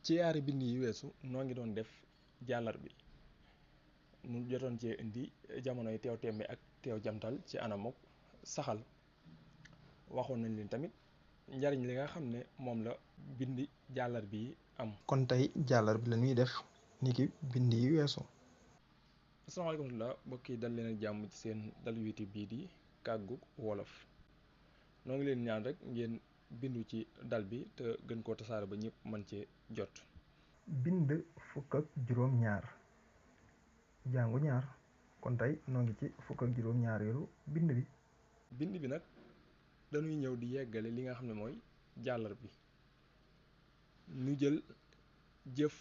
ci yaari bind yi weesu noo ngi doon def jàllar bi nu jotoon cee indi jamonoy teew tembe ak teew jamtal ci anamuk saxal waxoon nañ leen tamit njariñ li nga xam ne moom la bindi jàllar bi am. kon tey jàllar bi la ñuy def niki bind yi weesu. asalaamaaleykum la mbokk yi dal leen ak jàmm ci seen dalu YouTube bii di Kàggug Wolof noo ngi leen ñaan rek ngeen bindu ci dal bi te gën koo tasaare ba ñëpp mën cee jot. bind fukk ak juróom ñaar jàngu ñaar kon tey noo ngi ci fukk ak juróom ñaareelu bind bi. bind bi nag dañuy ñëw di yeggale li nga xam ne mooy jàllar bi ñu jël jëf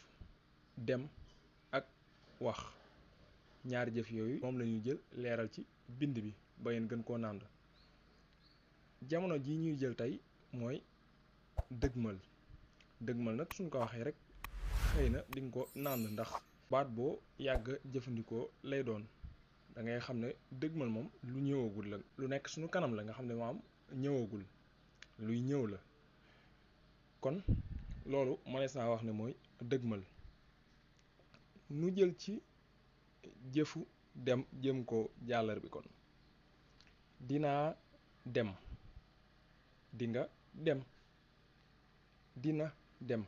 dem ak wax ñaari jëf yooyu moom la ñuy jël leeral ci bind bi ba ngeen gën koo nànd. jamono ji ñuy jël tey mooy dëgmal nag suñ ko waxee rek xëy na di nga ko nànd ndax baat boo yàgg jëfandikoo lay doon da ngay xam ne dëgmal moom lu ñëwagul la, lu nekk suñu kanam la nga xam ne maam ñëwagul luy ñëw la, kon loolu mënees naa wax ne mooy dëgmal. nu jël ci jëfu dem jëm ko jàllar bi kon dinaa dem, dinga dem, dina dem,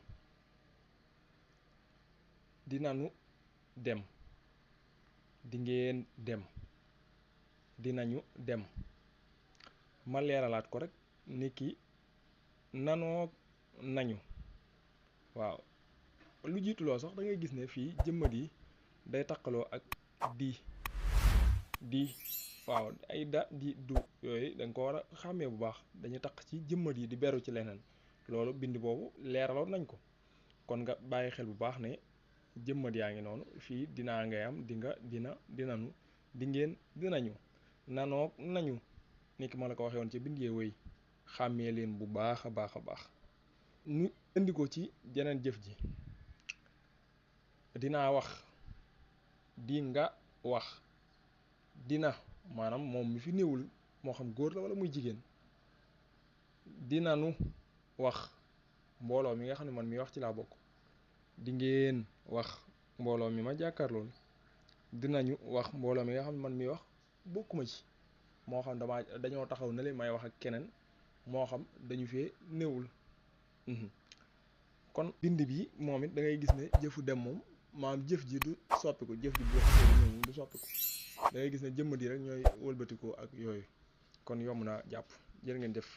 dinanu dem, dingeen dem, dinañu dem. ma leeralaat ko rek niki nanoo nañu. waaw lu jiitu loo sax da ngay gis ne fii jëmmat yi day taqaloo ak di waaw ay da di du yooyu da nga ko war a xàmmee bu baax, dañuy taq ci jëmmat yi di beru ci leneen. loolu bind boobu leeraloon nañ ko kon nga bàyyi xel bu baax ne jëmmat yaa ngi noonu fii dinaa ngay am, dinga, dina, dinanu, dingeen, dinañu, nanoog nañu niki ma la ko waxee woon ci bind yee wëy xàmmee leen bu baax a baax a baax. nu indi ko ci jeneen jëf ji dinaa wax, di nga wax, dina maanaam moom mi fi néewul moo xam góor la wala muy jigéen, dinanu wax mbooloo mi nga xam ne man mi wax ci laa bokk, di ngeen wax mbooloo mi ma jàkkaarlool, dinañu wax mbooloo mi nga xam ne man mi wax bokkuma ci, moo xam dañoo taxaw ne leen may wax ak keneen, moo xam dañu fee néewul. kon bind bi moom it da ngay gis ne jëfu dem moom maam jëf ji du soppiku, jëf ji boo xasee ñëw du soppiku, da ngay gis ne jëmm di rek ñooy wëlbatikoo ak yooyu kon yomb naa jàpp. jërë ngeen jëf.